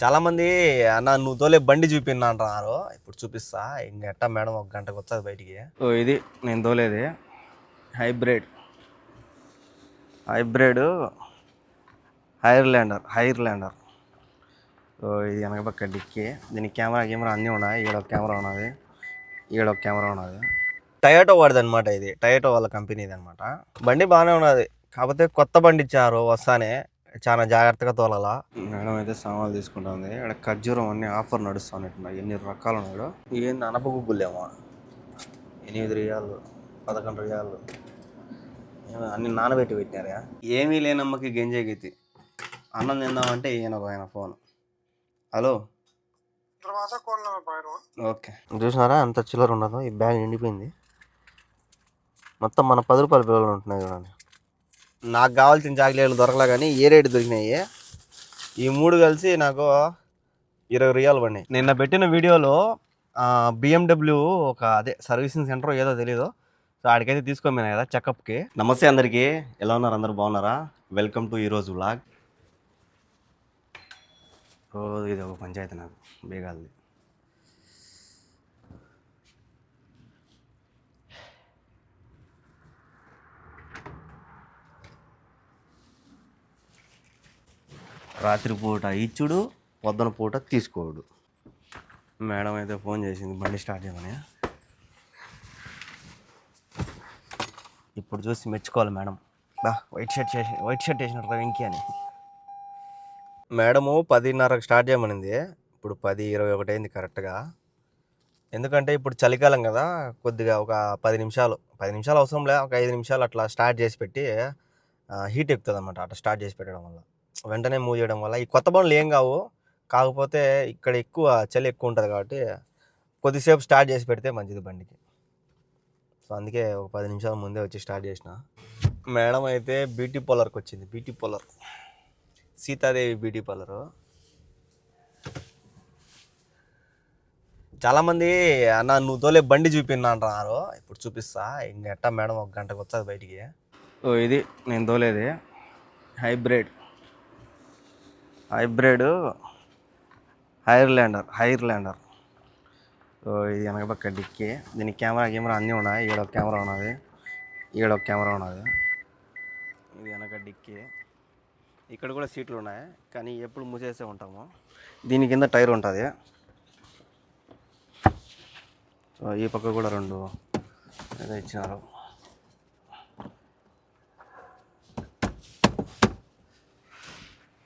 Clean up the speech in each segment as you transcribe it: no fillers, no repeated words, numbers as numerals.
చాలా మంది అన్న నువ్వు తోలే బండి చూపిన్నా అంటున్నారు. ఇప్పుడు చూపిస్తా. ఇంకెట్టా మేడం ఒక గంటకు వస్తుంది బయటికి. సో ఇది నేను తోలేది హైబ్రిడ్ హైర్ ల్యాండర్. సో ఇది వెనక పక్క డిక్కి. దీనికి కెమెరా అన్నీ ఉన్నాయి. ఈడొక కెమెరా ఉన్నది, ఈడొక కెమెరా ఉన్నది. టయోటో వాడిది అనమాట. ఇది టయోటో వాళ్ళ కంపెనీది అనమాట. బండి బాగానే ఉన్నది, కాకపోతే కొత్త బండి ఇచ్చారు వస్తానే. చాలా జాగ్రత్తగా తోలాలా. మేడం అయితే సామాన్లు తీసుకుంటుంది. ఇక్కడ ఖర్జూరం అన్ని ఆఫర్ నడుస్తున్నట్టున్నాయి. ఎన్ని రకాలు ఉన్నాడు. ఏంది అనప గుగ్గులేమో 8 రియాలు 11 రియాలు అన్ని నానబెట్టి పెట్టినారా. ఏమీ లేనమ్మకి గెంజే గతి. అన్నం తిందామంటే ఆయన ఫోన్. Hello, okay. చూసినారా అంత చిల్లర ఉండదు. ఈ బ్యాగ్ నిండిపోయింది మొత్తం. మన 10 రూపాయల బిల్లలు ఉంటున్నాయి చూడండి. నాకు కావాల్సిన చాక్లెట్లు దొరకలే, కానీ ఏ రేటు దొరికినాయి. ఈ 3 కలిసి నాకు 20 రియాలు పడినాయి. నిన్న పెట్టిన వీడియోలో BMW ఒక సర్వీసింగ్ సెంటర్ ఏదో తెలీదు. సో ఆడికైతే తీసుకోమన్నా కదా చెకప్కి. నమస్తే అందరికీ, ఎలా ఉన్నారు? అందరూ బాగున్నారా? వెల్కమ్ టు ఈరోజు వ్లాగ్. రోజు ఇది ఒక పంచాయతీ నాకు బేగాలది. రాత్రిపూట ఇచ్చుడు, పొద్దున పూట తీసుకోడు. మేడం అయితే ఫోన్ చేసింది బండి స్టార్ట్ చేయమని. ఇప్పుడు చూసి మెచ్చుకోవాలి మేడం. వైట్ షర్ట్ వేసినట్టు వెంకీ అని. మేడము 10:30కి స్టార్ట్ చేయమనింది. ఇప్పుడు 10:21 అయింది కరెక్ట్గా. ఎందుకంటే ఇప్పుడు చలికాలం కదా, కొద్దిగా ఒక 10 నిమిషాలు అవసరం లే, ఒక 5 నిమిషాలు అట్లా స్టార్ట్ చేసి పెట్టి హీట్ ఎక్కుతుంది అనమాట. అట్లా స్టార్ట్ చేసి పెట్టడం వల్ల, వెంటనే మూవ్ చేయడం వల్ల ఈ కొత్త బండ్లు ఏం కావు. కాకపోతే ఇక్కడ చలి ఎక్కువ ఉంటుంది కాబట్టి కొద్దిసేపు స్టార్ట్ చేసి పెడితే మంచిది బండికి. సో అందుకే ఒక 10 నిమిషాల ముందే వచ్చి స్టార్ట్ చేసిన. మేడం అయితే బ్యూటీ పార్లర్కి వచ్చింది. Beauty parlour Sitadevi beauty parlour. చాలామంది అన్న నువ్వు తోలే బండి చూపిన్నా అంటున్నారు. ఇప్పుడు చూపిస్తా. ఇంకెట్టా మేడం ఒక గంటకు వస్తుంది బయటికి. సో ఇది నేను తోలేది హైర్ ల్యాండర్. సో ఇది వెనక పక్క డిక్కి. దీనికి కెమెరా అన్నీ ఉన్నాయి. ఈడొక కెమెరా ఉన్నది, ఈడొక కెమెరా ఉన్నది. ఇది వెనక డిక్కి. ఇక్కడ కూడా సీట్లు ఉన్నాయి, కానీ ఎప్పుడు మూసేసే ఉంటాము. దీని కింద టైర్ ఉంటుంది. సో ఈ పక్క కూడా 2 ఏదో ఇచ్చినారు.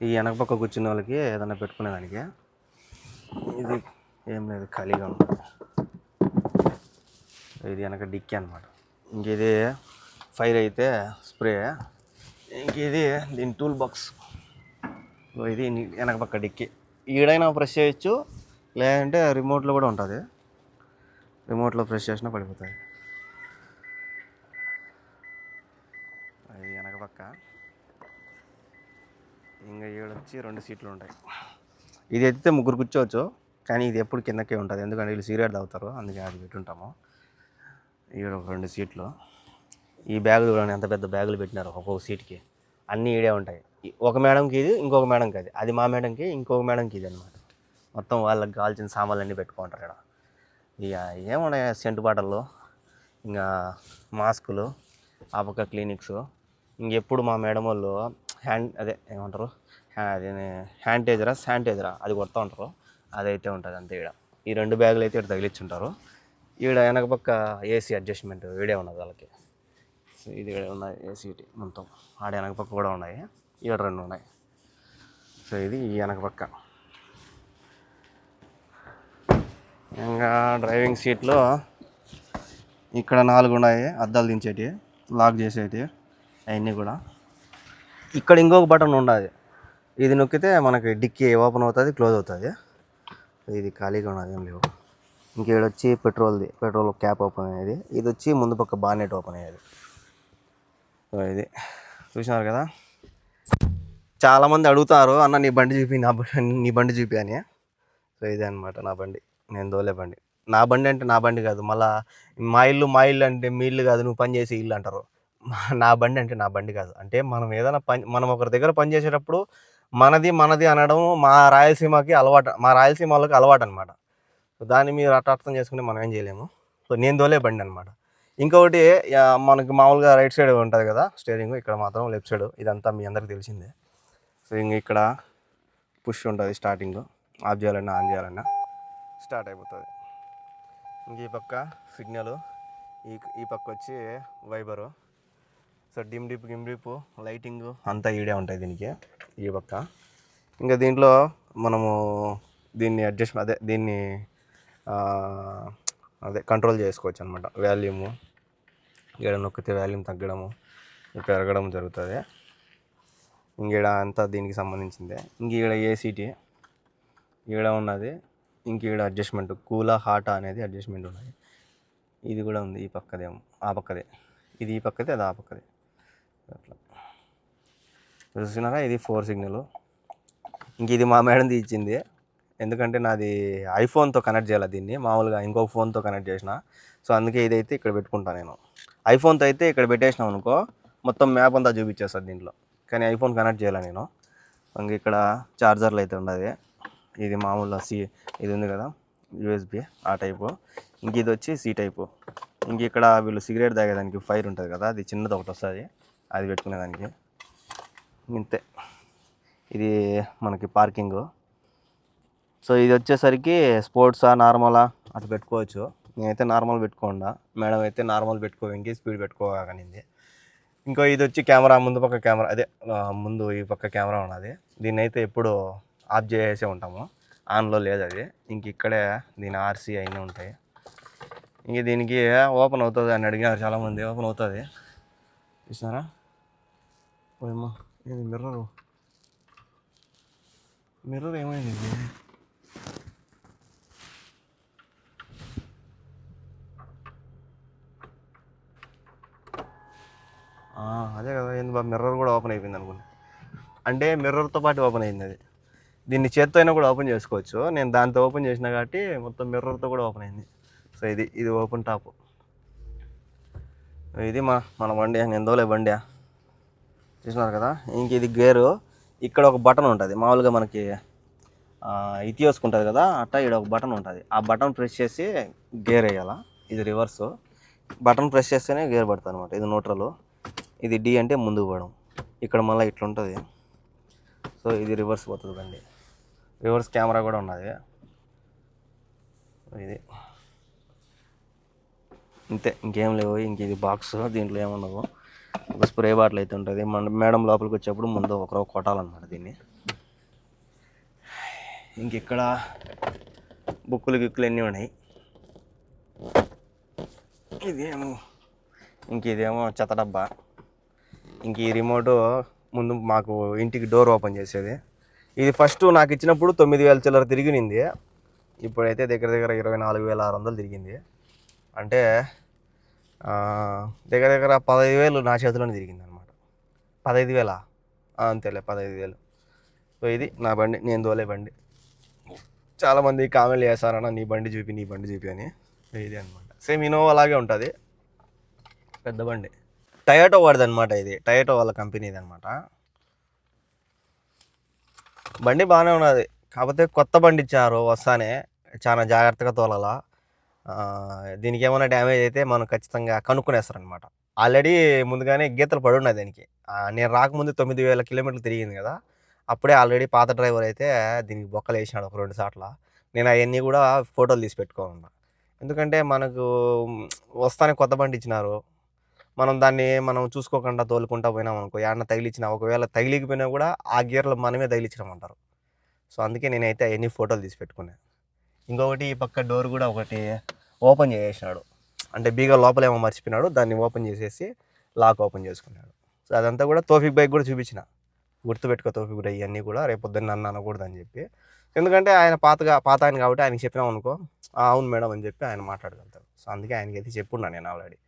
ఈ వెనక పక్క కూర్చున్న వాళ్ళకి ఏదైనా పెట్టుకునేదానికి. ఇది ఏం లేదు, ఖాళీగా ఉంటుంది. ఇది వెనక డిక్కి అనమాట. ఇంక ఇది ఫైర్ అయితే స్ప్రే. ఇంక ఇది దీని టూల్ బాక్స్. ఇది వెనక పక్క డిక్కి. ఈడైనా ప్రెస్ చేయొచ్చు, లేదంటే రిమోట్లో కూడా ఉంటుంది. రిమోట్లో ప్రెస్ చేసినా పడిపోతుంది. ఇది వెనక పక్క. ఇంకా ఈడొచ్చి 2 సీట్లు ఉంటాయి. ఇది ఎత్తితే 3 కూర్చోవచ్చు, కానీ ఇది ఎప్పుడు కిందకే ఉంటుంది. ఎందుకంటే వీళ్ళు సిగరెట్ తాగుతారు, అందుకే అది పెట్టుంటాము. ఈడ ఒక 2 సీట్లు. ఈ బ్యాగులు చూడండి, ఎంత పెద్ద బ్యాగులు పెట్టినారు ఒక్కొక్క సీట్కి. అన్నీ ఈడే ఉంటాయి. ఒక మేడంకి ఇది, ఇంకొక మేడంకి అది, అది మా మేడంకి, ఇంకొక మేడంకి ఇది అనమాట. మొత్తం వాళ్ళకి కావాల్సిన సామాన్లు అన్నీ పెట్టుకుంటారు ఇక్కడ. ఇక ఏమున్నాయి, సెంటు బాటల్లో, ఇంకా మాస్కులు, ఆ పక్క క్లినిక్స్. ఇంకెప్పుడు మా మేడం వాళ్ళు ఏమంటారు, శానిటైజరా అది కొడతా ఉంటారు. అదైతే ఉంటుంది అంతే. ఈడ ఈ 2 బ్యాగులు అయితే ఇక్కడ తగిలిచ్చుంటారు. ఈడ వెనక పక్క ఏసీ అడ్జస్ట్మెంట్ వీడే ఉన్నది వాళ్ళకి. సో ఇది ఉన్నాయి ఏసీ మొత్తం. ఆడ వెనక పక్క కూడా ఉన్నాయి. ఈడ 2 ఉన్నాయి. సో ఇది ఈ వెనక పక్క. ఇంకా డ్రైవింగ్ సీట్లో ఇక్కడ 4 ఉన్నాయి. అద్దాలు దించేటివి, లాక్ చేసేటివి అవన్నీ కూడా. ఇక్కడ ఇంకొక బటన్ ఉన్నది. ఇది నొక్కితే మనకి డిక్కీ ఓపెన్ అవుతుంది, క్లోజ్ అవుతుంది. ఇది ఖాళీగా ఉన్నది, ఏం లేవు. ఇంకేడొచ్చి పెట్రోల్ క్యాప్ ఓపెన్ అయ్యేది. ఇది వచ్చి ముందు పక్క బానెట్ ఓపెన్ అయ్యేది. సో ఇది చూసినారు కదా. చాలామంది అడుగుతారు, అన్న నీ బండి చూపి అని. సో ఇదే అనమాట నా బండి, నేను తోలే బండి. నా బండి అంటే నా బండి కాదు, మళ్ళీ మా ఇల్లు అంటే మీ ఇల్లు కాదు, నువ్వు పని చేసే ఇల్లు అంటారు. నా బండి అంటే నా బండి కాదు. అంటే మనం ఏదైనా మనం ఒకరి దగ్గర పని చేసేటప్పుడు మనది మనది అనడం మా రాయలసీమకి అలవాటు, మా రాయలసీమ వాళ్ళకి అలవాటు అనమాట. సో దాన్ని మీరు అట్లా అర్థం చేసుకుంటే మనం ఏం చేయలేము. సో నేను తోలే బండి అనమాట. ఇంకొకటి మనకి మామూలుగా రైట్ సైడ్ ఉంటుంది కదా స్టీరింగ్, ఇక్కడ మాత్రం లెఫ్ట్ సైడ్. ఇదంతా మీ అందరికి తెలిసిందే. సో ఇంక ఇక్కడ పుష్ ఉంటుంది, స్టార్టింగ్ ఆఫ్ చేయాలన్నా ఆన్ చేయాలన్నా స్టార్ట్ అయిపోతుంది. ఇంక ఈ పక్క సిగ్నల్, ఈ పక్క వచ్చి వైబరు. సో గిమ్ డిప్ లైటింగ్ అంతా ఈడే ఉంటాయి దీనికి ఈ పక్క. ఇంకా దీంట్లో మనము దీన్ని దీన్ని కంట్రోల్ చేసుకోవచ్చు అనమాట. వాల్యూము ఈడ నొక్కితే వాల్యూమ్ తగ్గడము పెరగడం జరుగుతుంది. ఇంకీడ అంతా దీనికి సంబంధించిందే. ఇంక ఈడ ఏసీటీ ఈడ ఉన్నది. ఇంక ఈడ అడ్జస్ట్మెంట్ కూలా హాటా అనేది అడ్జస్ట్మెంట్ ఉన్నది. ఇది కూడా ఉంది ఈ పక్కదేమో, ఆ పక్కదే. ఇది ఈ పక్కదే, అది ఆ పక్కదే. అట్లా చూసినారా, ఇది 4 సిగ్నల్. ఇంక ఇది మా మేడం ఇచ్చింది. ఎందుకంటే నాది ఐఫోన్తో కనెక్ట్ చేయాలి దీన్ని, మామూలుగా ఇంకొక ఫోన్తో కనెక్ట్ చేసిన. సో అందుకే ఇదైతే ఇక్కడ పెట్టుకుంటాను నేను. ఐఫోన్తో అయితే ఇక్కడ పెట్టేసినాం అనుకో మొత్తం మ్యాప్ అంతా చూపించేస్తుంది దీంట్లో, కానీ ఐఫోన్ కనెక్ట్ చేయాలి నేను. ఇంక ఇక్కడ చార్జర్లు అయితే ఉన్నది. ఇది మామూలుగా ఇది ఉంది కదా యూఎస్బి, ఆ టైపు. ఇంక ఇది వచ్చి సి టైపు. ఇంక ఇక్కడ వీళ్ళు సిగరెట్ తాగేదానికి ఫైర్ ఉంటుంది కదా, అది చిన్నది ఒకటి వస్తుంది, అది పెట్టుకునేదానికి. ఇంతే. ఇది మనకి పార్కింగు. సో ఇది వచ్చేసరికి స్పోర్ట్సా నార్మలా అట్లా పెట్టుకోవచ్చు. నేనైతే నార్మల్ పెట్టుకోండా, మేడం అయితే నార్మల్ పెట్టుకోవడానికి స్పీడ్ పెట్టుకోకనింది. ఇంకో ఇది వచ్చి కెమెరా, ముందు పక్క కెమెరా, ముందు ఈ పక్క కెమెరా ఉన్నది. దీన్ని అయితే ఎప్పుడు ఆఫ్ చేసే ఉంటాము, ఆన్లో లేదు అది. ఇంక ఇక్కడే దీని ఆర్సీ అయినా ఉంటాయి. ఇంక దీనికి ఓపెన్ అవుతుంది అని అడిగినారు చాలామంది. ఓపెన్ అవుతుంది, చూసినారా. ఓయమ్మా, ఇది మిర్రర్ ఏమైంది ఇది? అదే కదా, ఏంది బాబు మిర్రర్ కూడా ఓపెన్ అయిపోయింది అనుకోండి. అంటే మిర్రర్తో పాటు ఓపెన్ అయింది అది. దీన్ని చేత్తో అయినా కూడా ఓపెన్ చేసుకోవచ్చు. నేను దాంతో ఓపెన్ చేసిన కాబట్టి మొత్తం మిర్రర్తో కూడా ఓపెన్ అయింది. సో ఇది ఓపెన్ టాప్. ఇది మన బండి, నేను దోలే బండి చూసినారు కదా. ఇంక ఇది గేరు. ఇక్కడ ఒక బటన్ ఉంటుంది, మామూలుగా మనకి ఇతియోసుకుంటుంది కదా అట్టా. ఇక్కడ ఒక బటన్ ఉంటుంది, ఆ బటన్ ప్రెస్ చేసి గేర్ వేయాల. ఇది రివర్సు. బటన్ ప్రెస్ చేస్తేనే గేర్ పడుతుంది అనమాట. ఇది న్యూట్రల్, ఇది డి అంటే ముందుకు పోవడం. ఇక్కడ మళ్ళీ ఇట్లా ఉంటుంది. సో ఇది రివర్స్ పోతుంది బండి. రివర్స్ కెమెరా కూడా ఉన్నది. ఇది ఇంతే, ఇంకేం లేవు. ఇంక ఇది బాక్స్, దీంట్లో ఏముండవు. ఒక స్ప్రే బాటిల్ అయితే ఉంటుంది. మేడం లోపలికి వచ్చేప్పుడు ముందు ఒకరో కొట్టాలన్నమాట దీన్ని. ఇంక ఇక్కడ బుక్కులు గిక్కులు అన్నీ ఉన్నాయి. ఇదేమో చెత్త డబ్బా. ఇంక ఈ రిమోటు ముందు మాకు ఇంటికి డోర్ ఓపెన్ చేసేది. ఇది ఫస్ట్ నాకు ఇచ్చినప్పుడు 9,000 చిల్లర తిరిగినింది. ఇప్పుడైతే దగ్గర దగ్గర 24,600 తిరిగింది. అంటే దగ్గర దగ్గర 15,000 నా చేతిలోనే తిరిగింది అనమాట. 15,000 అంతేలే, 15,000. సో ఇది నా బండి, నేను తోలే బండి. చాలామంది కామెంట్లు చేస్తారన్న నీ బండి చూపి అని. ఇది అనమాట, సేమ్ ఇన్నోవా అలాగే ఉంటుంది, పెద్ద బండి. టయోటో వాడిది అనమాట. ఇది టయోటో వాళ్ళ కంపెనీది అనమాట. బండి బాగానే ఉన్నది, కాకపోతే కొత్త బండి ఇచ్చారు వస్తానే, చాలా జాగ్రత్తగా తోలాలా. దీనికి ఏమైనా డ్యామేజ్ అయితే మనం ఖచ్చితంగా కనుక్కునేస్తారనమాట. ఆల్రెడీ ముందుగానే గీతలు పడి ఉన్నాయి దానికి. నేను రాకముందు 9,000 కిలోమీటర్లు తిరిగింది కదా, అప్పుడే ఆల్రెడీ పాత డ్రైవర్ అయితే దీనికి బొక్కలు వేసినాడు ఒక 2 సార్లు. నేను అవన్నీ కూడా ఫోటోలు తీసి పెట్టుకోవాలన్నా. ఎందుకంటే మనకు వస్తానే కొత్త బండి ఇచ్చినారు, మనం చూసుకోకుండా తోలుకుంటా పోయినాం అనుకో, ఏమన్నా తగిలిచ్చినా, ఒకవేళ తగిలికపోయినా కూడా ఆ గీర్లు మనమే తగిలించమంటారు. సో అందుకే నేనైతే అవన్నీ ఫోటోలు తీసి పెట్టుకున్నాను. ఇంకొకటి ఈ పక్క డోర్ కూడా ఒకటి ఓపెన్ చేసేసినాడు, అంటే బీగా లోపలేమో మర్చిపోయినాడు, దాన్ని ఓపెన్ చేసేసి లాక్ ఓపెన్ చేసుకున్నాడు. సో అదంతా కూడా తోఫిక్ బైక్ కూడా చూపించిన, గుర్తుపెట్టుకో తోఫిక్ బైక్ ఇవన్నీ కూడా రేపు పొద్దున్న నన్ను అనకూడదు అని చెప్పి. ఎందుకంటే ఆయన పాత ఆయన కాబట్టి ఆయనకి చెప్పినాం అనుకో, అవును మేడం అని చెప్పి ఆయన మాట్లాడగలుగుతాడు. సో అందుకే ఆయనకి అయితే చెప్పున్నాను నేను ఆల్రెడీ.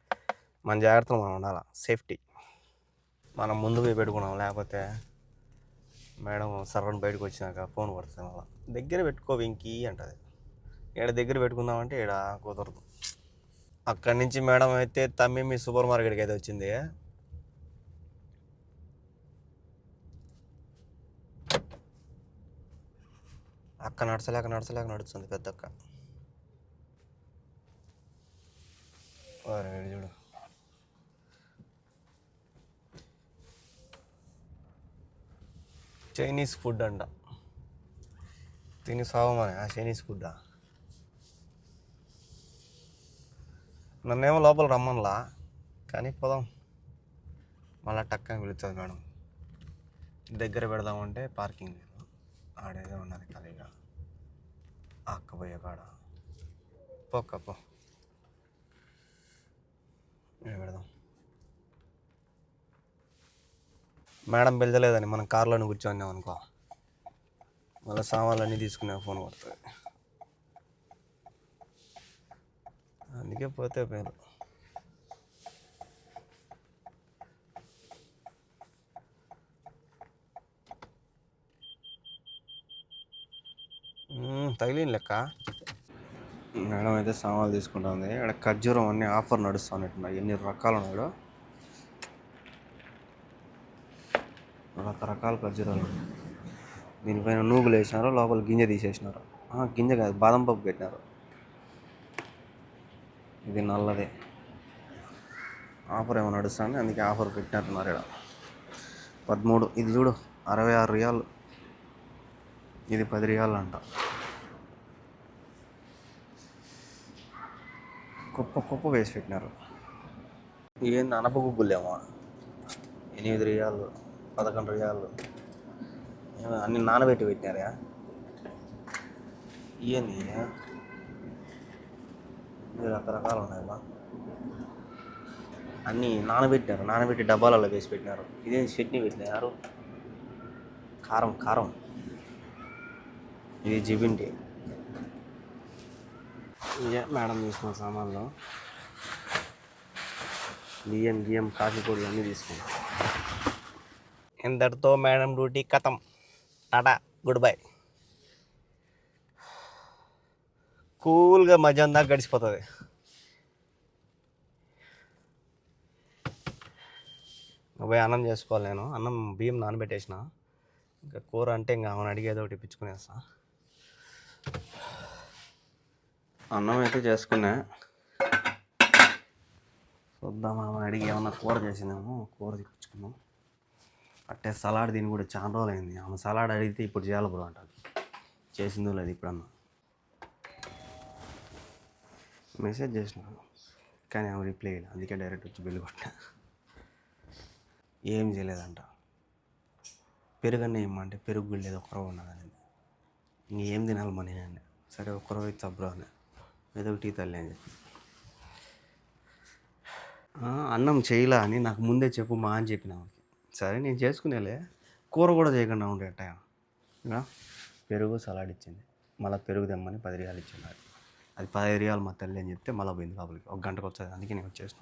మన జాగ్రత్తలు మనం ఉండాలి, సేఫ్టీ మనం ముందు పోయి పెట్టుకున్నాం. లేకపోతే మేడం సర్రని బయటకు వచ్చినాక ఫోన్ కొడుతుంది, అలా దగ్గర పెట్టుకో వెంకీ అంటుంది. ఇక్కడ దగ్గర పెట్టుకుందామంటే ఇక్కడ కుదరదు. అక్కడి నుంచి మేడం అయితే తమ్మి సూపర్ మార్కెట్కి అయితే వచ్చింది. అక్క నడచలేక నడచలేక నడుస్తుంది పెద్దక్క. వారే చూడు చైనీస్ ఫుడ్ అంట, తిని సావమని. ఆ చైనీస్ ఫుడ్డా? నన్నేమో లోపల రమ్మన్లా, కానీ పోదాం. మళ్ళీ టక్కని పిలుస్తుంది మేడం. దగ్గర పెడదామంటే పార్కింగ్ లేదు, ఆడేదో ఉన్నది ఖాళీగా. అక్క పోయే కాడ పోక్క పో, పెడదాం. మేడం పిలచలేదని మనం కార్లోనే కూర్చోన్నాం అనుకో, మళ్ళీ సామాన్లన్నీ తీసుకునే ఫోన్ పడుతుంది. అందుకే పోతే పేరు. తగిలిన లెక్క. మేడం అయితే సామాన్లు తీసుకుంటుంది. ఇక్కడ ఖర్జూరం అన్నీ ఆఫర్ నడుస్తున్నట్టున్నాయి. ఎన్ని రకాలు ఉన్నాయో, రకరకాల ఖర్జూరాలు. దీనిపైన నూగులు వేసినారు, లోపల గింజ తీసేసినారు. గింజ కాదు, బాదం పప్పు పెట్టినారు. ఇది నల్లదే. ఆఫర్ ఏమో నడుస్తుంది, అందుకే ఆఫర్ పెట్టినట్టున్నారు. ఇక్కడ 13. ఇది చూడు 66 రియాలు, ఇది 10 రియాలు అంట. కుప్ప వేసి పెట్టినారు. ఏంది అనప గుగ్గులేమో, 8 రియాలు, 11 రియాలు. అన్ని నానబెట్టి పెట్టినారా? ఏంది రకరకాలు ఉన్నాయమ్మా. అన్నీ నానబెట్టినారు, నానబెట్టి డబ్బాలలో వేసి పెట్టినారు. ఇదేం చట్నీ పెట్టినారు, కారం. ఇది జిబింటి. ఇదే మేడం తీసుకున్న సామాన్లు. బియ్యం కాఫీ పొడులు అన్నీ తీసుకున్నాం. ఇంతటితో మేడం డ్యూటీ ఖతం. Tata, good bye. కూల్గా మధ్యాహ్నం దాకా గడిచిపోతుంది. పోయి అన్నం చేసుకోవాలి. నేను అన్నం బియ్యం నానబెట్టేసిన. ఇంకా కూర అంటే ఇంకా ఆమెను అడిగేదో ఒకటి ఇప్పించుకునేస్తా. అన్నం అయితే చేసుకున్నా. చూద్దాం, ఆమెను అడిగి ఏమన్నా కూర చేసిందేమో, కూర తెప్పించుకుందాం. అట్టే సలాడ్ దీన్ని కూడా చాలా రోజులు అయింది. ఆమె సలాడ్ అడిగితే ఇప్పుడు చేయాలి బ్రో అంటారు. చేసిందో లేదు ఇప్పుడన్నా. మెసేజ్ చేసినాను కానీ ఆమె రిప్లై లేదు. అందుకే డైరెక్ట్ వచ్చి బిల్లు కొట్టినా. ఏం చేయలేదంట. పెరుగన్న ఏమంటే పెరుగు గుళ్ళేది ఒక్కరో ఉన్నదని. ఇంకేం తినాలి మన నేను. సరే ఒక్కరో చబ్రో అని ఏదో టీ తల్లి అని చెప్పి. అన్నం చేయలా అని నాకు ముందే చెప్పు మా అని చెప్పిన ఆమెకి. సరే నేను చేసుకునేలే, కూర కూడా చేయకుండా ఉండే అట్టయా. పెరుగు సలాడ్ ఇచ్చింది. మళ్ళీ పెరుగు తెమ్మని 10 రియాలు ఇచ్చింది. అది 15 రియాలు మా తల్లి అని చెప్తే మళ్ళీ పోయింది లోపలికి. 1 గంటకు వచ్చేది. అందుకే నేను వచ్చేసిన.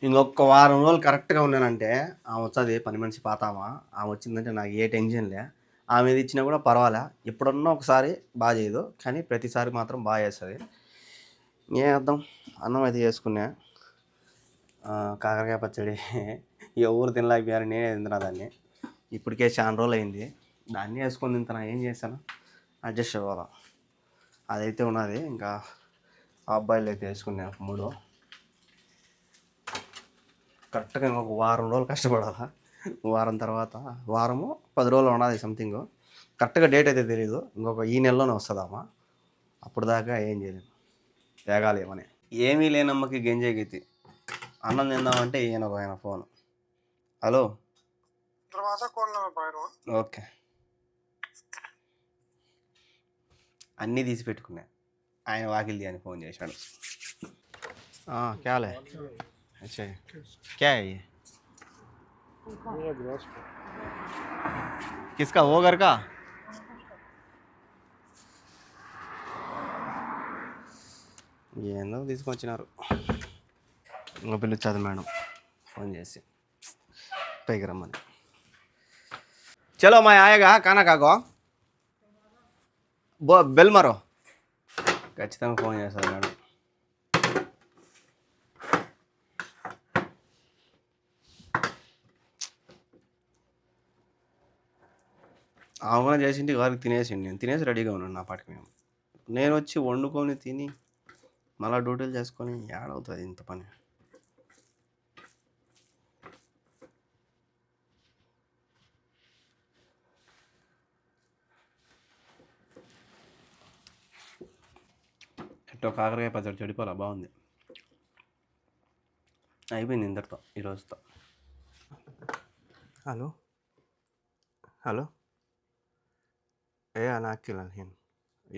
ఇంకొక వారం రోజులు కరెక్ట్గా ఉన్నానంటే ఆమె వచ్చేది. పని మనిషి పాతామా ఆమె వచ్చిందంటే నాకు ఏ టెన్షన్లే. ఆమె మీద ఇచ్చినా కూడా పర్వాలే. ఎప్పుడన్నా ఒకసారి బాగా చేయదు, కానీ ప్రతిసారి మాత్రం బాగా చేస్తుంది. ఏం అర్థం. అన్నం అయితే చేసుకున్నా. కాకరకాయ పచ్చడి ఎవరు తినలేకపోయారు, నేనే తింటున్నా దాన్ని. ఇప్పటికే చాలా రోజులు అయింది. దాన్ని వేసుకొని తింటున్నా. ఏం చేశాను, అడ్జస్ట్ అవ్వాలా. అదైతే ఉన్నది. ఇంకా అబ్బాయిలు అయితే వేసుకున్నా 3. కరెక్ట్గా ఇంకొక వారం రోజులు కష్టపడాలా. వారం తర్వాత, వారము 10 రోజులు ఉన్నది సంథింగ్. కరెక్ట్గా డేట్ అయితే తెలీదు. ఇంకొక ఈ నెలలోనే వస్తుందమ్మా. అప్పుడు దాకా ఏం చేయలేము, తేగాలి ఏమని. ఏమీ లేనమ్మకి గెంజే గీతి. అన్నం తిందామంటే ఈయన ఫోన్. Hello, okay. అన్నీ తీసి పెట్టుకున్నా. ఆయన వాకిల్ది అని ఫోన్ చేశాడు. క్యాలే अच्छा क्या है ये, किसका, वो घर का? ఏందో తీసుకొచ్చినారు. ఇంకా పిలిచారు మేడం ఫోన్ చేసి పైకి రమ్మని. చలో మా ఆయేగా కానా కాగో బెల్ మరో. ఖచ్చితంగా ఫోన్ చేస్తారు మేడం. ఆమె కూడా చేసింటి వారికి తినేసిండి, నేను తినేసి రెడీగా ఉన్నాను నా పాటికి. నేను వచ్చి వండుకొని తిని మళ్ళీ డ్యూటీలు చేసుకొని ఏడవుతుంది ఇంత పని. ఎట్టో కాకరకాయ పచ్చడి చెడిపోలా, బాగుంది. అయిపోయింది ఇంతటితో ఈరోజుతో. హలో హలో, అన్న యాక్చువల్ అని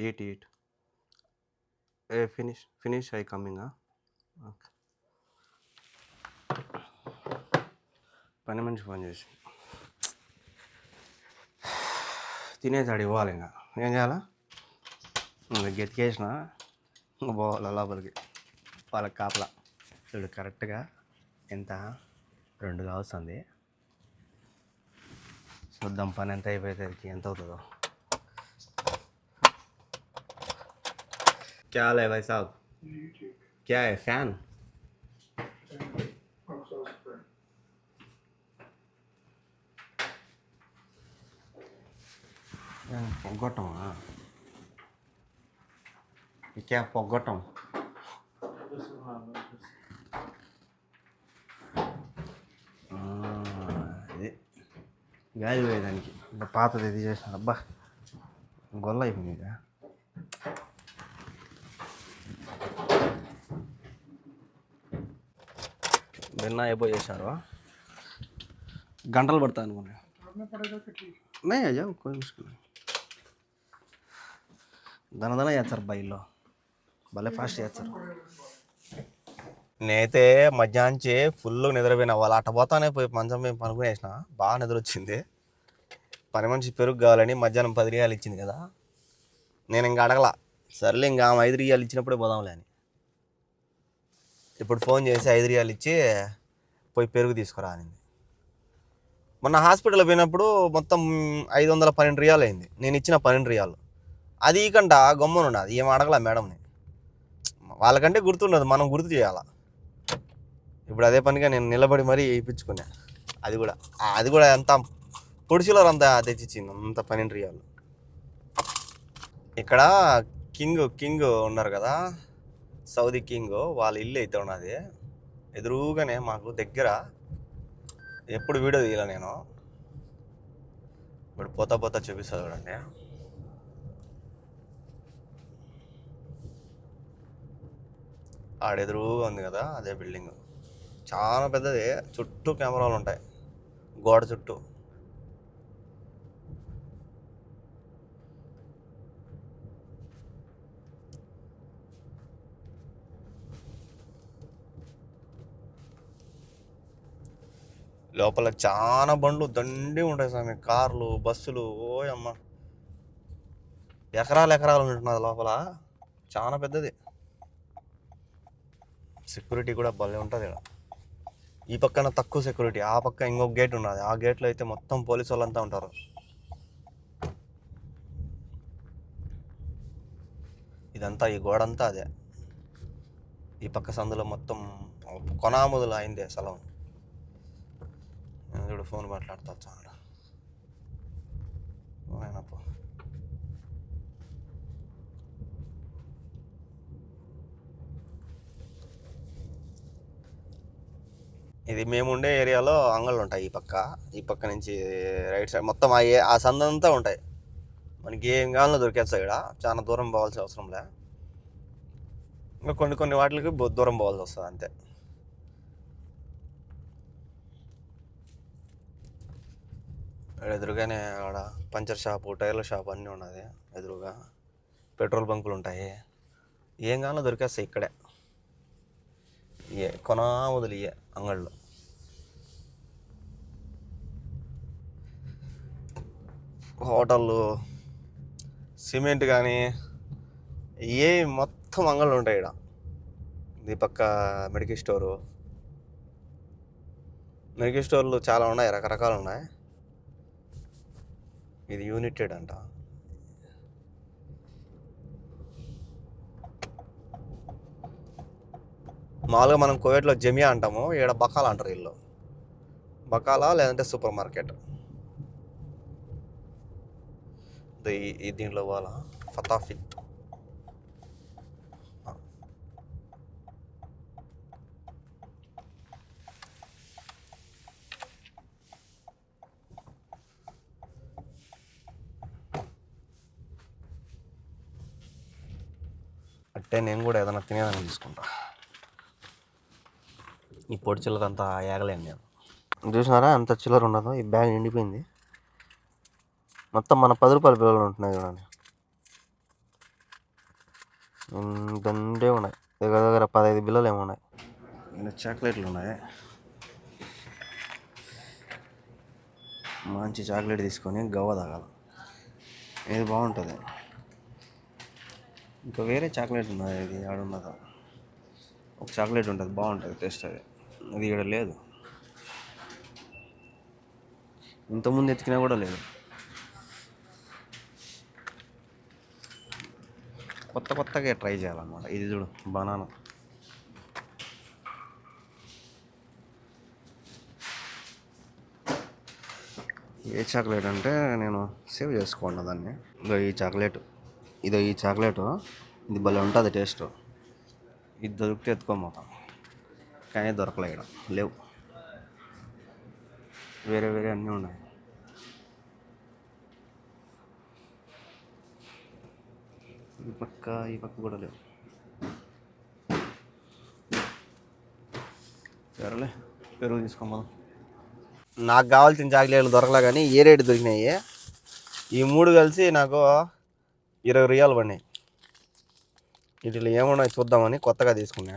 eat finish I coming. Okay, పని మనిషి ఫోన్ చేసి తినేసాడు ఇవ్వాలి. ఇంకా ఏం చేయాలా, ఇంకా గెతికేసిన పోవాలి లోపలికి. వాళ్ళకి కాపలా చూడు, కరెక్ట్గా ఎంత 2 కావస్తుంది. చూద్దాం పని ఎంత అయిపోయేసరికి ఎంత అవుతుందో. क्या हाल है भाई साहब? क्या है, फैन? పొగ్గొట్టమా? क्या పొగ్గొట్టం? ఇది గాలి పోయేదానికి ఇంకా పాతది ఇది చేసినాడు. అబ్బా గొల్ల అయిపోయింది. ఇక बिना ये बोल చేశారు, గంటలు పడతాయి అనుకున్నా. नहीं आ जाओ, कोई मुश्किल नहीं. దనదన చేస్తారు బయల్లో, భలే ఫాస్ట్ చేస్తారు. నేనైతే మధ్యాహ్నంచి ఫుల్ నిద్రపోయినా. వాళ్ళు అట్ట పోతానే పోయి మంచం మేము పనుకునేసిన, బాగా నిద్ర వచ్చింది. పని మనిషి పెరుగు కావాలని మధ్యాహ్నం 10 రియాలు ఇచ్చింది కదా, నేను ఇంకా అడగల. సర్లే ఇంకా 5 రియాలు ఇచ్చినప్పుడే పోదాంలే అని ఇప్పుడు ఫోన్ చేసి 5 రియాలు ఇచ్చి పోయి పెరుగు తీసుకురా అనింది. మొన్న హాస్పిటల్ పోయినప్పుడు మొత్తం 512 రియాలు అయింది, నేను ఇచ్చిన 12 రియాలు. అది ఈకంట గమ్మునున్నది, ఏం అడగల మేడంని. వాళ్ళకంటే గుర్తుండదు, మనం గుర్తు చేయాలా. ఇప్పుడు అదే పనిగా నేను నిలబడి మరీ ఇప్పించుకున్నా. అది కూడా అంత పొడిచిలో అంతా తెచ్చిచ్చింది, అంత 12 రియాలు. ఇక్కడ కింగ్ ఉన్నారు కదా, సౌదీ కింగ్, వాళ్ళ ఇల్లు అయితే ఉన్నది ఎదురుగానే మాకు దగ్గర. ఎప్పుడు వీడియో తీయాల నేను, ఇప్పుడు పోతా చూపిస్తా చూడండి. ఆడెదురుగా ఉంది కదా అదే బిల్డింగ్, చాలా పెద్దది. చుట్టూ కెమెరాలు ఉంటాయి, గోడ చుట్టూ. లోపల చాలా బండ్లు దండి ఉంటాయి స్వామి, కార్లు, బస్సులు. ఓయమ్మ, ఎకరాలు ఉంటున్నది లోపల, చాలా పెద్దది. సెక్యూరిటీ కూడా భలే ఉంటుంది ఇక్కడ. ఈ పక్కన తక్కువ సెక్యూరిటీ, ఆ పక్క ఇంకొక గేట్ ఉన్నది, ఆ గేట్లో అయితే మొత్తం పోలీసు వాళ్ళంతా ఉంటారు. ఇదంతా ఈ గోడంతా అదే. ఈ పక్క సందులో మొత్తం కొనాముదులు అయిందే స్థలం. నేను చూడు ఫోన్ మాట్లాడుతా చాలా. ఇది మేము ఉండే ఏరియాలో అంగళ్ళు ఉంటాయి. ఈ పక్క నుంచి రైట్ సైడ్ మొత్తం ఆ సందంతా ఉంటాయి. మనకి ఏం కావాలో దొరికేస్తాయి ఇక్కడ, చాలా దూరం పోవాల్సిన అవసరం లే. ఇంకా కొన్ని వాటికి దూరం పోవాల్సి వస్తుంది అంతే. ఎదురుగానే ఆడ పంచర్ షాపు, టైర్ల షాపు అన్నీ ఉన్నది ఎదురుగా. పెట్రోల్ బంకులు ఉంటాయి, ఏం కావాలో దొరికేస్తాయి ఇక్కడే. కొనా వదిలి అంగళ్ళు. హోటళ్ళు, సిమెంట్ కానీ మొత్తం అంగళ్ళు ఉంటాయి ఇక్కడ. ఈ పక్క మెడికల్ స్టోర్లు చాలా ఉన్నాయి, రకరకాలు ఉన్నాయి. ఇది యూనిటెడ్ అంట. మామూలుగా మనం కువైట్లో జమియా అంటాము, ఇక్కడ బకాలా అంటారు వీళ్ళు. బకాలా లేదంటే సూపర్ మార్కెట్. దీంట్లో పోవాలా ఫతాఫిత్. అంటే నేను కూడా ఏదైనా తినేదాన్ని తీసుకుంటా. ఈ పొడి చిల్లర అంతా ఏగలేను నేను. చూసినారా అంత చిల్లర ఉండదు. ఈ బ్యాగ్ నిండిపోయింది మొత్తం. మన 10 రూపాయల బిల్లలు ఉంటున్నాయి చూడండి, దండే ఉన్నాయి. దగ్గర దగ్గర 15 బిల్లలు ఏమి ఉన్నాయి. చాక్లెట్లు ఉన్నాయి. మంచి చాక్లెట్ తీసుకొని గవ్వ తాగాలి, ఇది బాగుంటుంది. ఇంకా వేరే చాక్లెట్ ఉన్నది, ఇది ఆడున్నదా ఒక చాక్లెట్ ఉంటుంది బాగుంటుంది టేస్ట్. అది ఇక్కడ లేదు, ఇంతకుముందు ఎతికినా కూడా లేదు. కొత్తగా ట్రై చేయాలన్నమాట. ఇది చూడు బనానా. ఏ చాక్లెట్ అంటే నేను సేవ్ చేసుకోండి దాన్ని. ఈ చాక్లెట్ ఇది భలే ఉంటుంది టేస్ట్. ఇది దొరికితే ఎత్తుకోమాక, కానీ దొరకలే ఇక్కడ, లేవు. వేరే అన్నీ ఉన్నాయి. ఈ పక్క కూడా లేవు. సరేలే, పెరుగు తీసుకోమా. నాకు కావాల్సిన చాక్లెట్లు దొరకలే, కానీ ఏ రేటు దొరికినాయి. ఈ 3 కలిసి నాకు 20 రియాలు పడినాయి. వీటిలో ఏమున్నాయి చూద్దామని కొత్తగా తీసుకున్నా.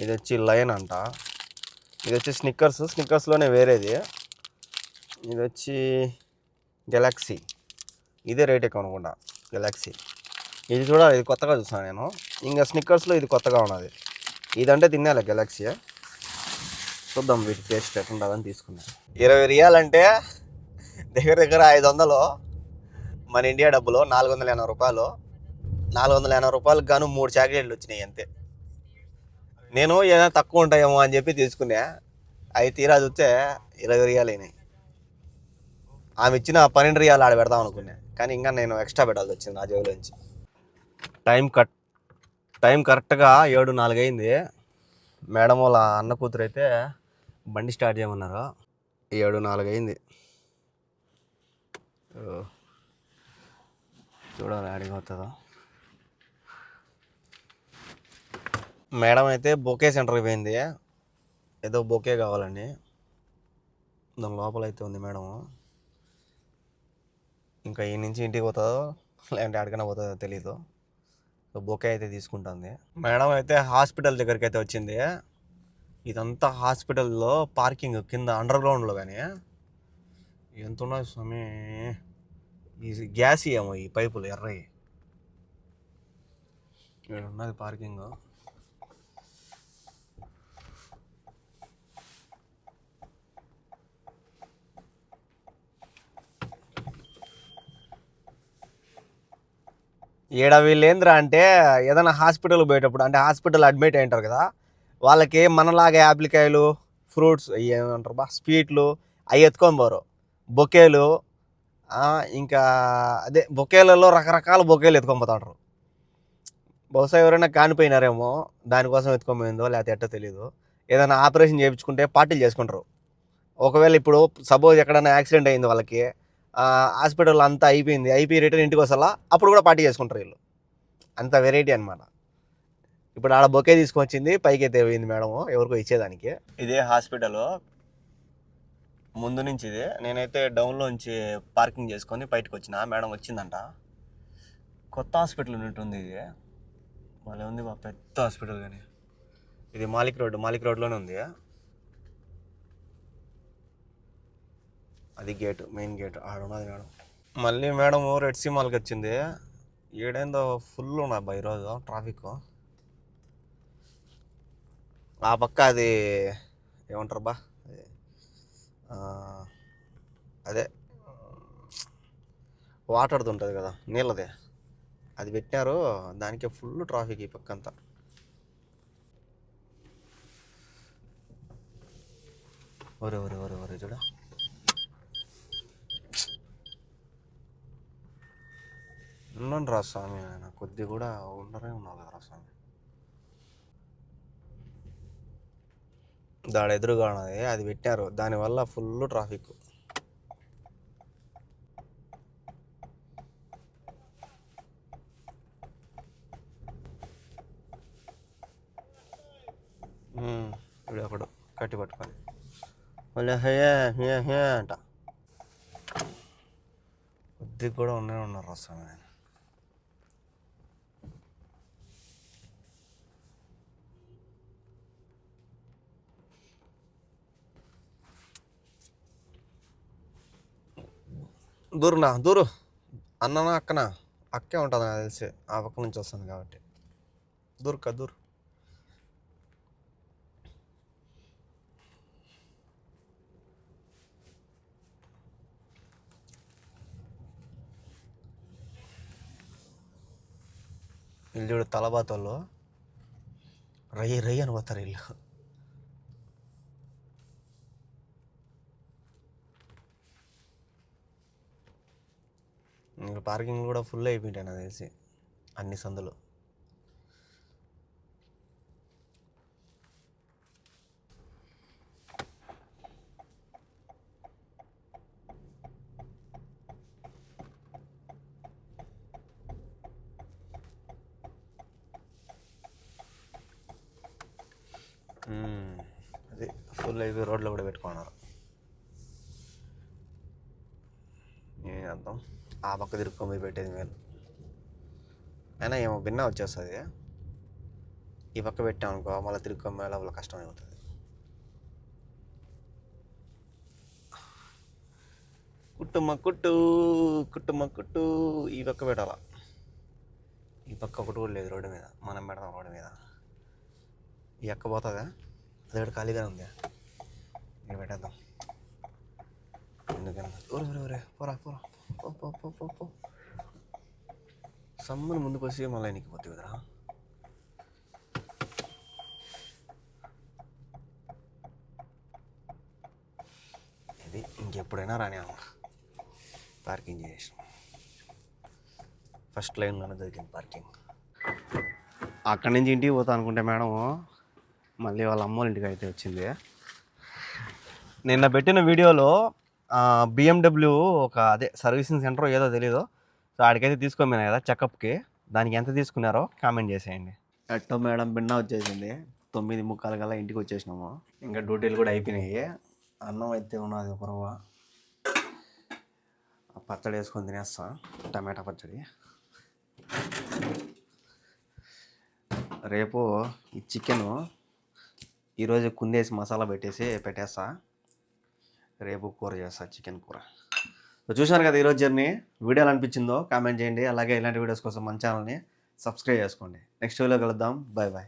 ఇది వచ్చి లయన్ అంట, ఇది వచ్చి స్నిక్కర్స్లోనే వేరేది. ఇది వచ్చి గెలాక్సీ, ఇదే రేట్ ఎక్కువ అనుకుంటా గెలాక్సీ. ఇది చూడాలి, ఇది కొత్తగా చూసాను నేను. ఇంకా స్నిక్కర్స్లో ఇది కొత్తగా ఉన్నది. ఇదంటే తినాలి గెలాక్సీ. చూద్దాం వీటి టేస్ట్ ఎట్లుంటుందని తీసుకున్నాను. 20 రియాలు అంటే దగ్గర 500 మన ఇండియా డబ్బులో 480 రూపాయలు. 480 రూపాయలకు గాను 3 చాక్లెట్లు వచ్చినాయి అంతే. నేను ఏదైనా తక్కువ ఉంటాయేమో అని చెప్పి తీసుకున్నా. అవి తీరా చూస్తే 20 రియాలు అయినాయి. ఆమె ఇచ్చిన 12 రియాలు ఆడ పెడదాం అనుకున్నా, కానీ ఇంకా నేను ఎక్స్ట్రా పెట్టాల్సి వచ్చింది నా జేబులోంచి. టైం కరెక్ట్గా 7:04 అయింది. మేడం వాళ్ళ అన్న కూతురు అయితే బండి స్టార్ట్ చేయమన్నారు. 7:04 అయింది. చూడాలి ఆడికి అవుతుందో. మేడం అయితే బొకే సెంటర్కి పోయింది, ఏదో బొకే కావాలండి. దాని లోపల అయితే ఉంది మేడం. ఇంకా ఈ నుంచి ఇంటికి పోతుందో లేదంటే ఆడికైనా పోతుందో తెలీదు. సో బొకే అయితే తీసుకుంటుంది మేడం. అయితే హాస్పిటల్ దగ్గరికి అయితే వచ్చింది. ఇదంతా హాస్పిటల్లో పార్కింగ్ కింద అండర్ గ్రౌండ్లో. కానీ ఎంత ఉన్నది స్వామి, ఈ గ్యాస్ ఏమో ఈ పైపులు ఎర్రయి. ఇక్కడ ఉన్నది పార్కింగ్. ఈడ వీళ్ళు ఏంద్రా అంటే ఏదైనా హాస్పిటల్ పోయేటప్పుడు, అంటే హాస్పిటల్ అడ్మిట్ అయింటారు కదా, వాళ్ళకి మనలాగా యాప్లికాయలు, ఫ్రూట్స్ ఏమంటారు స్వీట్లు అవి ఎత్తుకొని పోరు. బొకేలు, ఇంకా అదే బొకేలలో రకరకాల బొకేలు ఎత్తుకొని పోతాంటారు. బహుశా ఎవరైనా కానిపోయినారేమో దానికోసం ఎత్తుకొని పోయిందో లేకపోతే ఎట్టో తెలీదు. ఏదైనా ఆపరేషన్ చేయించుకుంటే పార్టీలు చేసుకుంటారు. ఒకవేళ ఇప్పుడు సపోజ్ ఎక్కడైనా యాక్సిడెంట్ అయింది వాళ్ళకి, హాస్పిటల్ అంతా అయిపోయి రిటర్న్ ఇంటికి వస్తా, అప్పుడు కూడా పార్టీ చేసుకుంటారు వీళ్ళు. అంత వెరైటీ అనమాట. ఇప్పుడు ఆడ బొకే తీసుకొచ్చింది, పైకి అయితే పోయింది మేడం ఎవరికో ఇచ్చేదానికి. ఇదే హాస్పిటల్ ముందు నుంచి. ఇది నేనైతే డౌన్లోంచి పార్కింగ్ చేసుకొని బయటకు వచ్చిన. మేడం వచ్చిందంట. కొత్త హాస్పిటల్ ఉంటుంది ఇది, భలే ఉంది పెద్ద హాస్పిటల్. కానీ ఇది మాలిక్ రోడ్లోనే ఉంది. అది గేటు, మెయిన్ గేటు ఆడున్నది మేడం. మళ్ళీ మేడం రెడ్ సీ మాల్కి వచ్చింది. ఏడేందో ఫుల్ ఉన్నది ఈరోజు ట్రాఫిక్. ఆ పక్క అది ఏమంటారు అదే వాటర్ది ఉంటుంది కదా, నీళ్ళదే, అది పెట్టినారు. దానికే ఫుల్ ట్రాఫిక్ ఈ పక్క అంతా. ఒరే చూడ, ఉండండి రా స్వామి, ఆయన కొద్ది కూడా ఉండరే ఉన్నారు కదా స్వామి. దాని ఎదురుగా ఉన్నది అది పెట్టారు, దానివల్ల ఫుల్ ట్రాఫిక్. ఇప్పుడు ఒకడు కట్టి పట్టుకొని మళ్ళీ హే హే హే అంట. కొద్దిగా కూడా ఉన్నారు స్వామి ఆయన. దూరు అన్ననా అక్కనా? అక్కే ఉంటుంది నాకు తెలిసి, ఆ పక్క నుంచి వస్తుంది కాబట్టి. దూరు వీళ్ళు చూడు తలబాతోళ్ళు రయ్యి అని పోతారు వీళ్ళు. ఇంకా పార్కింగ్ కూడా ఫుల్ అయిపోయింటాయి నాకు తెలిసి అన్ని సందులు. అది ఫుల్ అయిపోయి రోడ్లో కూడా పెట్టుకున్నారు. ఏం చేద్దాం, ఆ పక్క తిరుక్కొని పెట్టేది మేలు. అయినా ఏమో భిన్న వచ్చేస్తుంది, ఈ పక్క పెట్టామనుకో మళ్ళీ తిరుక్కొని లోపల కష్టం అయిపోతుంది. కుట్టు ఈ పక్క పెట్టాల. ఈ పక్క ఒకటి కూడా లేదు రోడ్డు మీద, మనం పెడదాం రోడ్డు మీద. ఈ ఎక్క పోతుందా? అది కూడా ఖాళీగానే ఉంది, ఇక్కడ పెట్టేద్దాం. ఎందుకన్నా పోరా పో. సమ్మని ముందుకు వచ్చి మళ్ళీ నీకు పోతుంది కదరా. ఇది ఇంకెప్పుడైనా రాని పార్కింగ్ చేసి ఫస్ట్ లైన్లోనే దొరికింది పార్కింగ్. అక్కడి నుంచి ఇంటికి పోతా అనుకుంటే మేడం మళ్ళీ వాళ్ళ అమ్మోళ్ళ ఇంటికి అయితే వచ్చింది. నిన్న పెట్టిన వీడియోలో BMW ఒక అదే సర్వీసింగ్ సెంటర్ ఏదో తెలీదు, సో ఆడికైతే తీసుకోమేనా కదా చెకప్కి. దానికి ఎంత తీసుకున్నారో కామెంట్ చేసేయండి. ఎట్టో మేడం బిన్న వచ్చేసింది, 9:45 కల్లా ఇంటికి వచ్చేసినాము. ఇంకా డ్యూటీలు కూడా అయిపోయినాయి. అన్నం అయితే ఉన్నది ఒకరవ, పచ్చడి వేసుకొని తినేస్తా, టమాటా పచ్చడి. రేపు ఈ చికెను ఈరోజు కుందేసి మసాలా పెట్టేస్తా, రేపు కూర చేస్తా, చికెన్ కూర. చూశారు కదా ఈరోజు జర్నీ. వీడియో ఎలా అనిపించిందో కామెంట్ చేయండి. అలాగే ఇలాంటి వీడియోస్ కోసం మన ఛానల్ని సబ్స్క్రైబ్ చేసుకోండి. నెక్స్ట్ వీడియో కలుద్దాం. బాయ్.